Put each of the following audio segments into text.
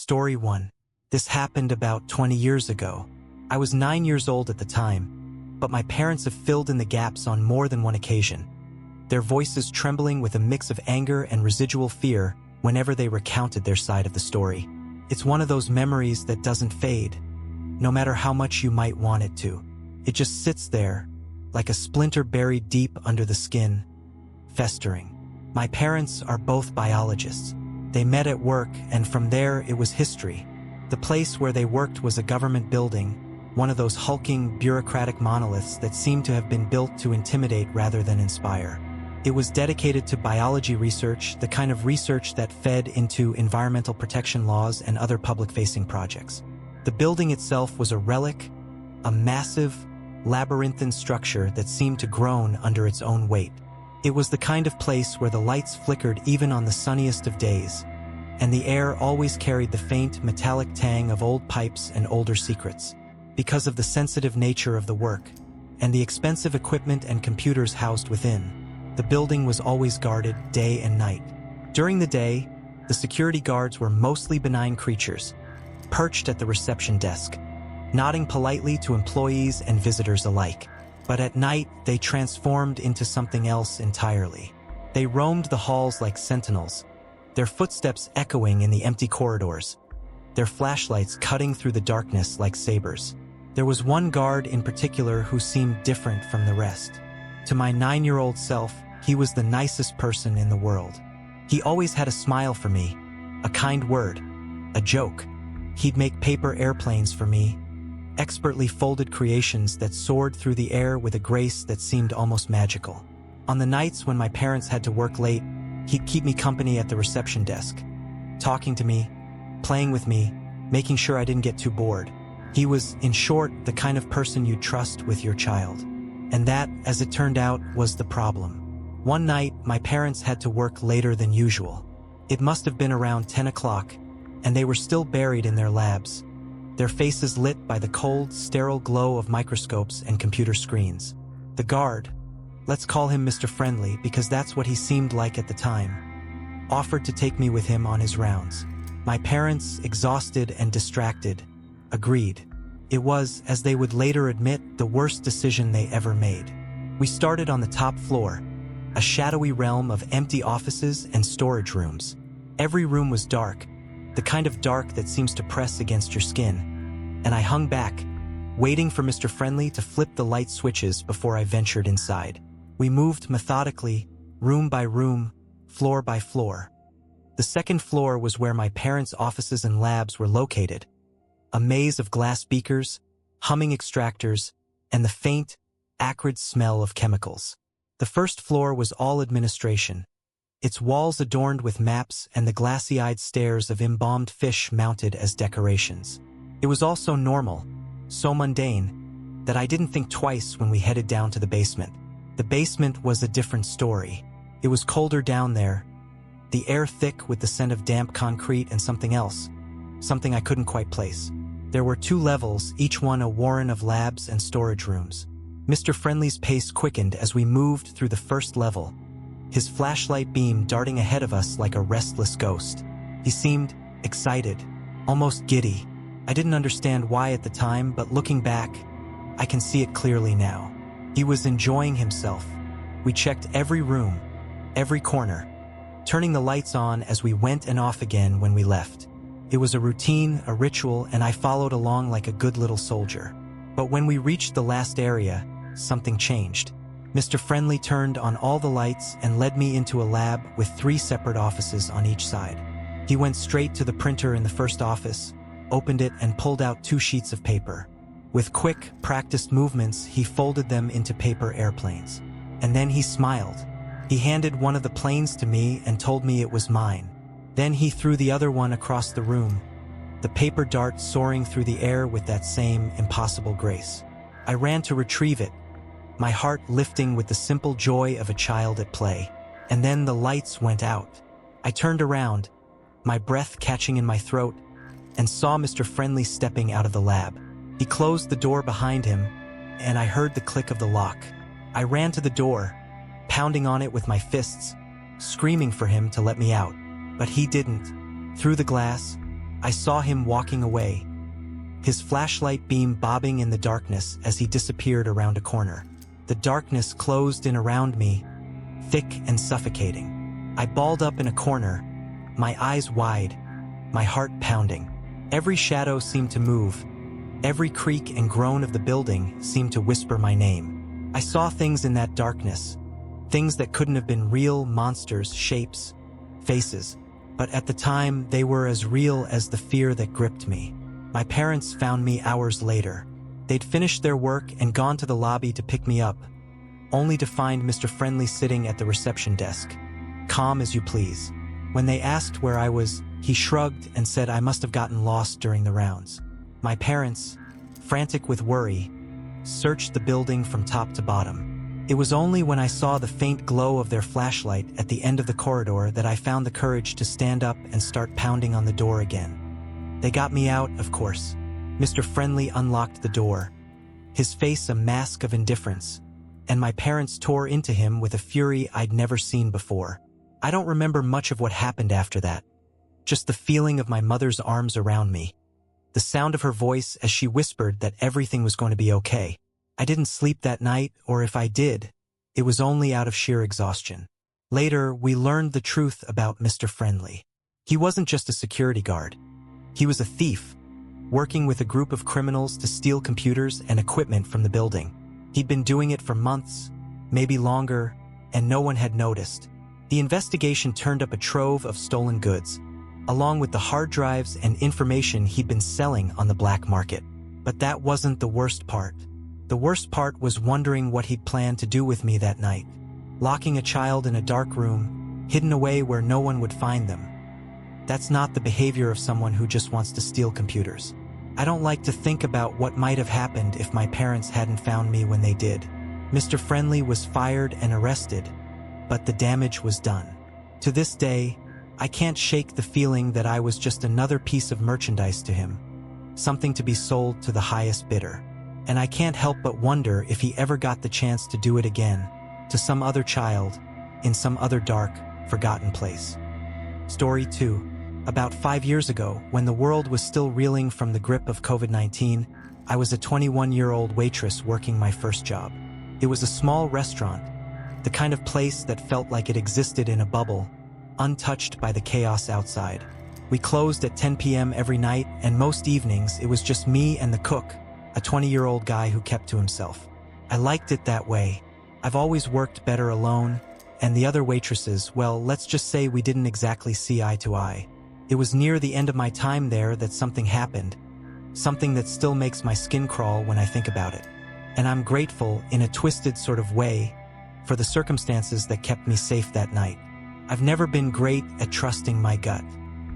Story 1. This happened about 20 years ago. I was 9 years old at the time, but my parents have filled in the gaps on more than one occasion, their voices trembling with a mix of anger and residual fear whenever they recounted their side of the story. It's one of those memories that doesn't fade, no matter how much you might want it to. It just sits there, like a splinter buried deep under the skin, festering. My parents are both biologists. They met at work, and from there it was history. The place where they worked was a government building, one of those hulking, bureaucratic monoliths that seemed to have been built to intimidate rather than inspire. It was dedicated to biology research, the kind of research that fed into environmental protection laws and other public-facing projects. The building itself was a relic, a massive, labyrinthine structure that seemed to groan under its own weight. It was the kind of place where the lights flickered even on the sunniest of days, and the air always carried the faint, metallic tang of old pipes and older secrets. Because of the sensitive nature of the work, and the expensive equipment and computers housed within, the building was always guarded day and night. During the day, the security guards were mostly benign creatures, perched at the reception desk, nodding politely to employees and visitors alike. But at night, they transformed into something else entirely. They roamed the halls like sentinels, their footsteps echoing in the empty corridors, their flashlights cutting through the darkness like sabers. There was one guard in particular who seemed different from the rest. To my 9-year-old self, he was the nicest person in the world. He always had a smile for me, a kind word, a joke. He'd make paper airplanes for me, expertly folded creations that soared through the air with a grace that seemed almost magical. On the nights when my parents had to work late, he'd keep me company at the reception desk, talking to me, playing with me, making sure I didn't get too bored. He was, in short, the kind of person you'd trust with your child. And that, as it turned out, was the problem. One night, my parents had to work later than usual. It must have been around 10 o'clock, and they were still buried in their labs, their faces lit by the cold, sterile glow of microscopes and computer screens. The guard, let's call him Mr. Friendly because that's what he seemed like at the time, offered to take me with him on his rounds. My parents, exhausted and distracted, agreed. It was, as they would later admit, the worst decision they ever made. We started on the top floor, a shadowy realm of empty offices and storage rooms. Every room was dark, the kind of dark that seems to press against your skin, and I hung back, waiting for Mr. Friendly to flip the light switches before I ventured inside. We moved methodically, room by room, floor by floor. The second floor was where my parents' offices and labs were located, a maze of glass beakers, humming extractors, and the faint, acrid smell of chemicals. The first floor was all administration, its walls adorned with maps and the glassy-eyed stares of embalmed fish mounted as decorations. It was all so normal, so mundane, that I didn't think twice when we headed down to the basement. The basement was a different story. It was colder down there, the air thick with the scent of damp concrete and something else, something I couldn't quite place. There were 2 levels, each one a warren of labs and storage rooms. Mr. Friendly's pace quickened as we moved through the first level, his flashlight beam darting ahead of us like a restless ghost. He seemed excited, almost giddy. I didn't understand why at the time, but looking back, I can see it clearly now. He was enjoying himself. We checked every room, every corner, turning the lights on as we went and off again when we left. It was a routine, a ritual, and I followed along like a good little soldier. But when we reached the last area, something changed. Mr. Friendly turned on all the lights and led me into a lab with 3 separate offices on each side. He went straight to the printer in the first office, opened it, and pulled out 2 sheets of paper. With quick, practiced movements, he folded them into paper airplanes. And then he smiled. He handed one of the planes to me and told me it was mine. Then he threw the other one across the room, the paper dart soaring through the air with that same impossible grace. I ran to retrieve it, my heart lifting with the simple joy of a child at play. And then the lights went out. I turned around, my breath catching in my throat, and saw Mr. Friendly stepping out of the lab. He closed the door behind him, and I heard the click of the lock. I ran to the door, pounding on it with my fists, screaming for him to let me out. But he didn't. Through the glass, I saw him walking away, his flashlight beam bobbing in the darkness as he disappeared around a corner. The darkness closed in around me, thick and suffocating. I balled up in a corner, my eyes wide, my heart pounding. Every shadow seemed to move. Every creak and groan of the building seemed to whisper my name. I saw things in that darkness, things that couldn't have been real: monsters, shapes, faces. But at the time, they were as real as the fear that gripped me. My parents found me hours later. They'd finished their work and gone to the lobby to pick me up, only to find Mr. Friendly sitting at the reception desk, calm as you please. When they asked where I was, he shrugged and said I must have gotten lost during the rounds. My parents, frantic with worry, searched the building from top to bottom. It was only when I saw the faint glow of their flashlight at the end of the corridor that I found the courage to stand up and start pounding on the door again. They got me out, of course. Mr. Friendly unlocked the door, his face a mask of indifference, and my parents tore into him with a fury I'd never seen before. I don't remember much of what happened after that, just the feeling of my mother's arms around me, the sound of her voice as she whispered that everything was going to be okay. I didn't sleep that night, or if I did, it was only out of sheer exhaustion. Later, we learned the truth about Mr. Friendly. He wasn't just a security guard. He was a thief, working with a group of criminals to steal computers and equipment from the building. He'd been doing it for months, maybe longer, and no one had noticed. The investigation turned up a trove of stolen goods, along with the hard drives and information he'd been selling on the black market. But that wasn't the worst part. The worst part was wondering what he'd planned to do with me that night, locking a child in a dark room, hidden away where no one would find them. That's not the behavior of someone who just wants to steal computers. I don't like to think about what might have happened if my parents hadn't found me when they did. Mr. Friendly was fired and arrested, but the damage was done. To this day, I can't shake the feeling that I was just another piece of merchandise to him, something to be sold to the highest bidder. And I can't help but wonder if he ever got the chance to do it again, to some other child, in some other dark, forgotten place. Story 2. About 5 years ago, when the world was still reeling from the grip of COVID-19, I was a 21-year-old waitress working my first job. It was a small restaurant, the kind of place that felt like it existed in a bubble, untouched by the chaos outside. We closed at 10 p.m. every night, and most evenings it was just me and the cook, a 20-year-old guy who kept to himself. I liked it that way. I've always worked better alone, and the other waitresses, well, let's just say we didn't exactly see eye to eye. It was near the end of my time there that something happened, something that still makes my skin crawl when I think about it. And I'm grateful, in a twisted sort of way, for the circumstances that kept me safe that night. I've never been great at trusting my gut.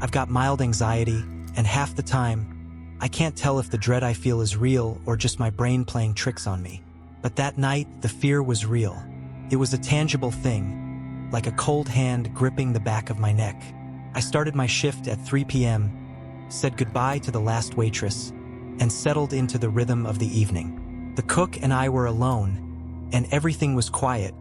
I've got mild anxiety, and half the time, I can't tell if the dread I feel is real or just my brain playing tricks on me. But that night, the fear was real. It was a tangible thing, like a cold hand gripping the back of my neck. I started my shift at 3 p.m., said goodbye to the last waitress, and settled into the rhythm of the evening. The cook and I were alone, and everything was quiet,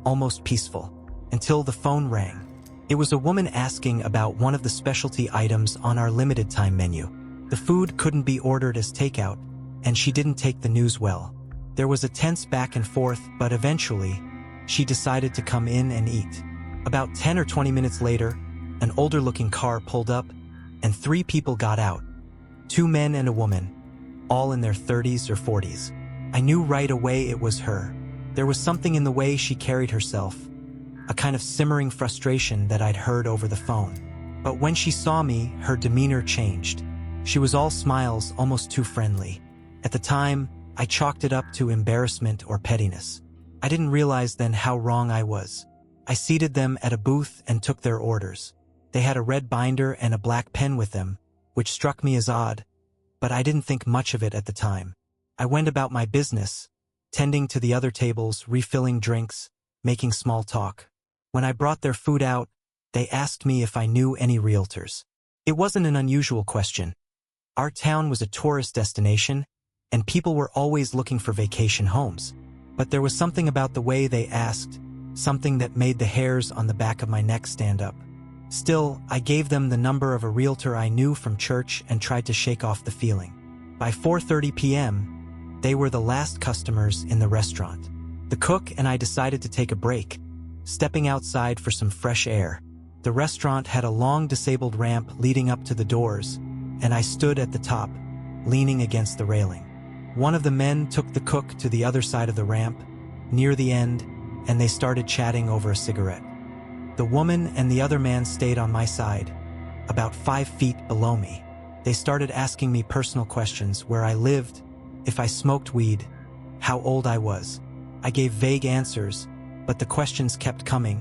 almost peaceful, until the phone rang. It was a woman asking about one of the specialty items on our limited-time menu. The food couldn't be ordered as takeout, and she didn't take the news well. There was a tense back and forth, but eventually, she decided to come in and eat. About 10 or 20 minutes later, an older-looking car pulled up, and 3 people got out. 2 men and a woman, all in their 30s or 40s. I knew right away it was her. There was something in the way she carried herself, a kind of simmering frustration that I'd heard over the phone. But when she saw me, her demeanor changed. She was all smiles, almost too friendly. At the time, I chalked it up to embarrassment or pettiness. I didn't realize then how wrong I was. I seated them at a booth and took their orders. They had a red binder and a black pen with them, which struck me as odd, but I didn't think much of it at the time. I went about my business, tending to the other tables, refilling drinks, making small talk. When I brought their food out, they asked me if I knew any realtors. It wasn't an unusual question. Our town was a tourist destination, and people were always looking for vacation homes. But there was something about the way they asked, something that made the hairs on the back of my neck stand up. Still, I gave them the number of a realtor I knew from church and tried to shake off the feeling. By 4:30 p.m., they were the last customers in the restaurant. The cook and I decided to take a break, stepping outside for some fresh air. The restaurant had a long disabled ramp leading up to the doors, and I stood at the top, leaning against the railing. One of the men took the cook to the other side of the ramp, near the end, and they started chatting over a cigarette. The woman and the other man stayed on my side, about 5 feet below me. They started asking me personal questions: where I lived, if I smoked weed, how old I was. I gave vague answers, but the questions kept coming,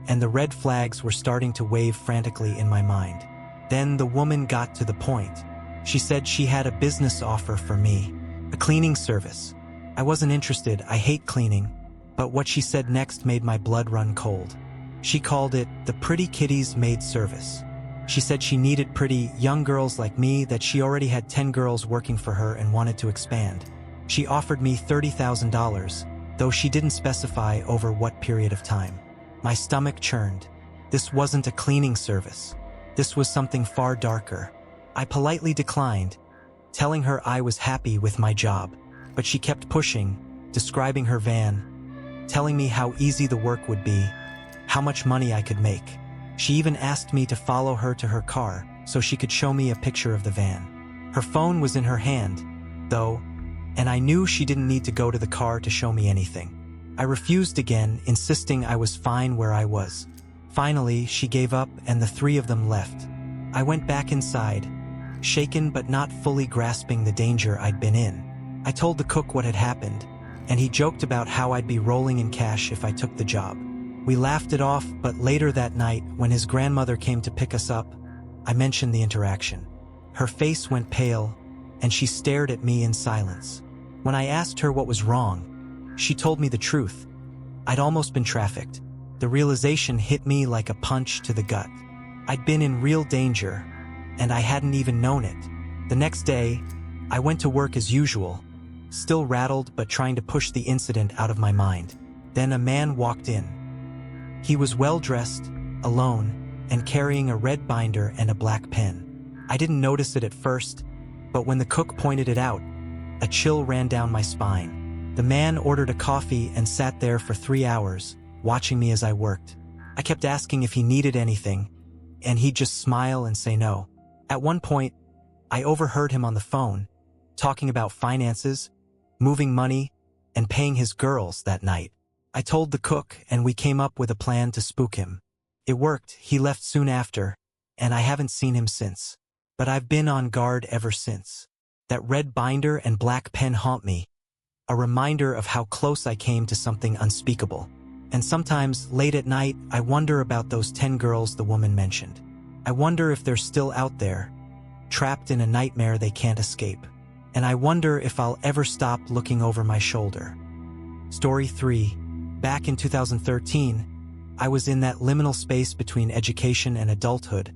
and the red flags were starting to wave frantically in my mind. Then the woman got to the point. She said she had a business offer for me, a cleaning service. I wasn't interested, I hate cleaning, but what she said next made my blood run cold. She called it the Pretty Kitties Maid Service. She said she needed pretty, young girls like me, that she already had 10 girls working for her and wanted to expand. She offered me $30,000, though she didn't specify over what period of time. My stomach churned. This wasn't a cleaning service. This was something far darker. I politely declined, telling her I was happy with my job, but she kept pushing, describing her van, telling me how easy the work would be, how much money I could make. She even asked me to follow her to her car so she could show me a picture of the van. Her phone was in her hand, though, and I knew she didn't need to go to the car to show me anything. I refused again, insisting I was fine where I was. Finally, she gave up and the three of them left. I went back inside, shaken but not fully grasping the danger I'd been in. I told the cook what had happened, and he joked about how I'd be rolling in cash if I took the job. We laughed it off, but later that night, when his grandmother came to pick us up, I mentioned the interaction. Her face went pale, and she stared at me in silence. When I asked her what was wrong, she told me the truth. I'd almost been trafficked. The realization hit me like a punch to the gut. I'd been in real danger, and I hadn't even known it. The next day, I went to work as usual, still rattled but trying to push the incident out of my mind. Then a man walked in. He was well-dressed, alone, and carrying a red binder and a black pen. I didn't notice it at first, but when the cook pointed it out, a chill ran down my spine. The man ordered a coffee and sat there for 3 hours, watching me as I worked. I kept asking if he needed anything, and he'd just smile and say no. At one point, I overheard him on the phone, talking about finances, moving money, and paying his girls that night. I told the cook, and we came up with a plan to spook him. It worked. He left soon after, and I haven't seen him since. But I've been on guard ever since. That red binder and black pen haunt me, a reminder of how close I came to something unspeakable. And sometimes, late at night, I wonder about those 10 girls the woman mentioned. I wonder if they're still out there, trapped in a nightmare they can't escape. And I wonder if I'll ever stop looking over my shoulder. Story 3. Back in 2013, I was in that liminal space between education and adulthood,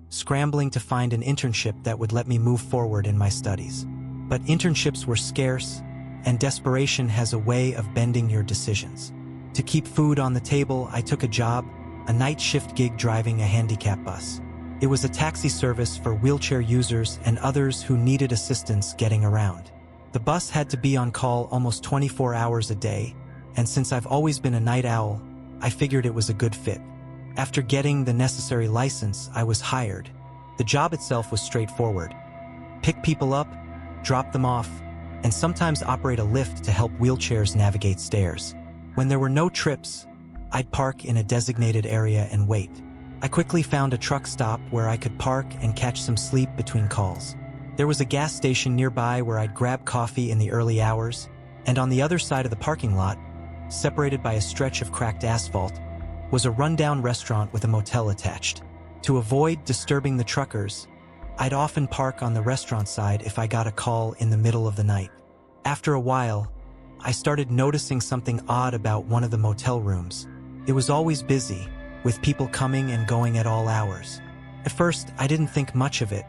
scrambling to find an internship that would let me move forward in my studies. But internships were scarce, and desperation has a way of bending your decisions. To keep food on the table, I took a job, a night shift gig driving a handicap bus. It was a taxi service for wheelchair users and others who needed assistance getting around. The bus had to be on call almost 24 hours a day, and since I've always been a night owl, I figured it was a good fit. After getting the necessary license, I was hired. The job itself was straightforward. Pick people up, drop them off, and sometimes operate a lift to help wheelchairs navigate stairs. When there were no trips, I'd park in a designated area and wait. I quickly found a truck stop where I could park and catch some sleep between calls. There was a gas station nearby where I'd grab coffee in the early hours, and on the other side of the parking lot, separated by a stretch of cracked asphalt, was a rundown restaurant with a motel attached. To avoid disturbing the truckers, I'd often park on the restaurant side if I got a call in the middle of the night. After a while, I started noticing something odd about one of the motel rooms. It was always busy, with people coming and going at all hours. At first, I didn't think much of it.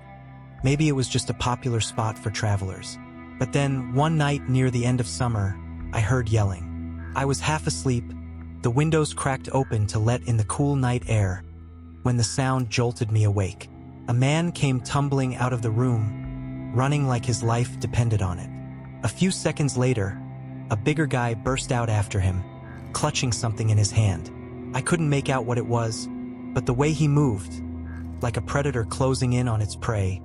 Maybe it was just a popular spot for travelers. But then, one night near the end of summer, I heard yelling. I was half asleep, the windows cracked open to let in the cool night air, when the sound jolted me awake. A man came tumbling out of the room, running like his life depended on it. A few seconds later, a bigger guy burst out after him, clutching something in his hand. I couldn't make out what it was, but the way he moved, like a predator closing in on its prey,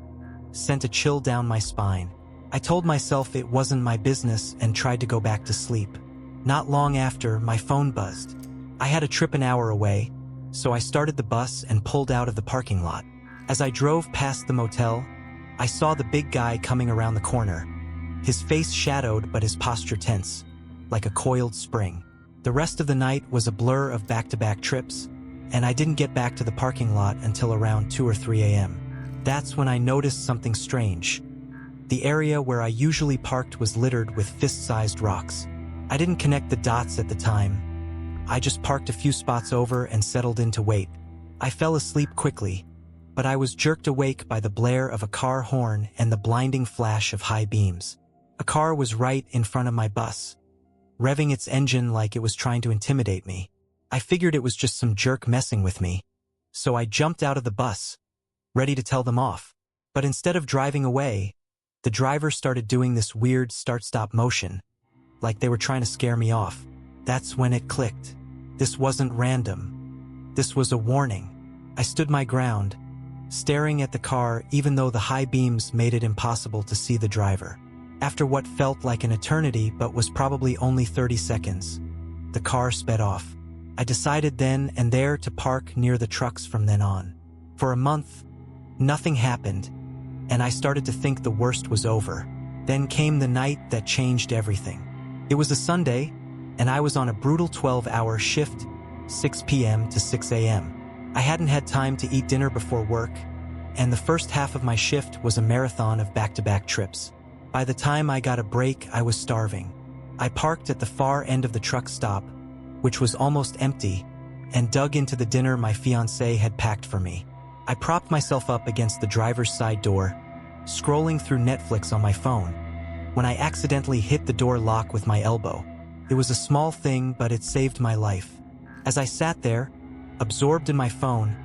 sent a chill down my spine. I told myself it wasn't my business and tried to go back to sleep. Not long after, my phone buzzed. I had a trip an hour away, so I started the bus and pulled out of the parking lot. As I drove past the motel, I saw the big guy coming around the corner. His face shadowed but his posture tense, like a coiled spring. The rest of the night was a blur of back-to-back trips, and I didn't get back to the parking lot until around 2 or 3 a.m. That's when I noticed something strange. The area where I usually parked was littered with fist-sized rocks. I didn't connect the dots at the time. I just parked a few spots over and settled in to wait. I fell asleep quickly, but I was jerked awake by the blare of a car horn and the blinding flash of high beams. A car was right in front of my bus, revving its engine like it was trying to intimidate me. I figured it was just some jerk messing with me, so I jumped out of the bus, ready to tell them off. But instead of driving away, the driver started doing this weird start-stop motion, like they were trying to scare me off. That's when it clicked. This wasn't random. This was a warning. I stood my ground, staring at the car even though the high beams made it impossible to see the driver. After what felt like an eternity but was probably only 30 seconds, the car sped off. I decided then and there to park near the trucks from then on. For a month, nothing happened, and I started to think the worst was over. Then came the night that changed everything. It was a Sunday, and I was on a brutal 12-hour shift, 6 p.m. to 6 a.m. I hadn't had time to eat dinner before work, and the first half of my shift was a marathon of back-to-back trips. By the time I got a break, I was starving. I parked at the far end of the truck stop, which was almost empty, and dug into the dinner my fiancée had packed for me. I propped myself up against the driver's side door, scrolling through Netflix on my phone, when I accidentally hit the door lock with my elbow. It was a small thing, but it saved my life. As I sat there, absorbed in my phone,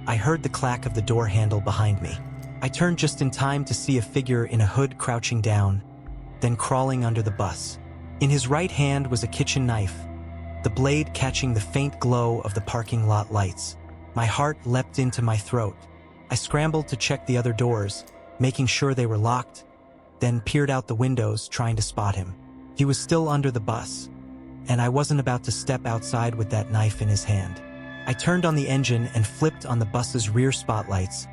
I heard the clack of the door handle behind me. I turned just in time to see a figure in a hood crouching down, then crawling under the bus. In his right hand was a kitchen knife, the blade catching the faint glow of the parking lot lights. My heart leapt into my throat. I scrambled to check the other doors, making sure they were locked, then peered out the windows trying to spot him. He was still under the bus, and I wasn't about to step outside with that knife in his hand. I turned on the engine and flipped on the bus's rear spotlights,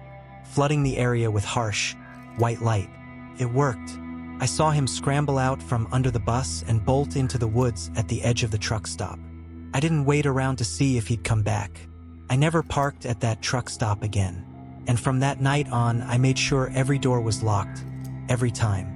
flooding the area with harsh, white light. It worked. I saw him scramble out from under the bus and bolt into the woods at the edge of the truck stop. I didn't wait around to see if he'd come back. I never parked at that truck stop again, and from that night on, I made sure every door was locked, every time.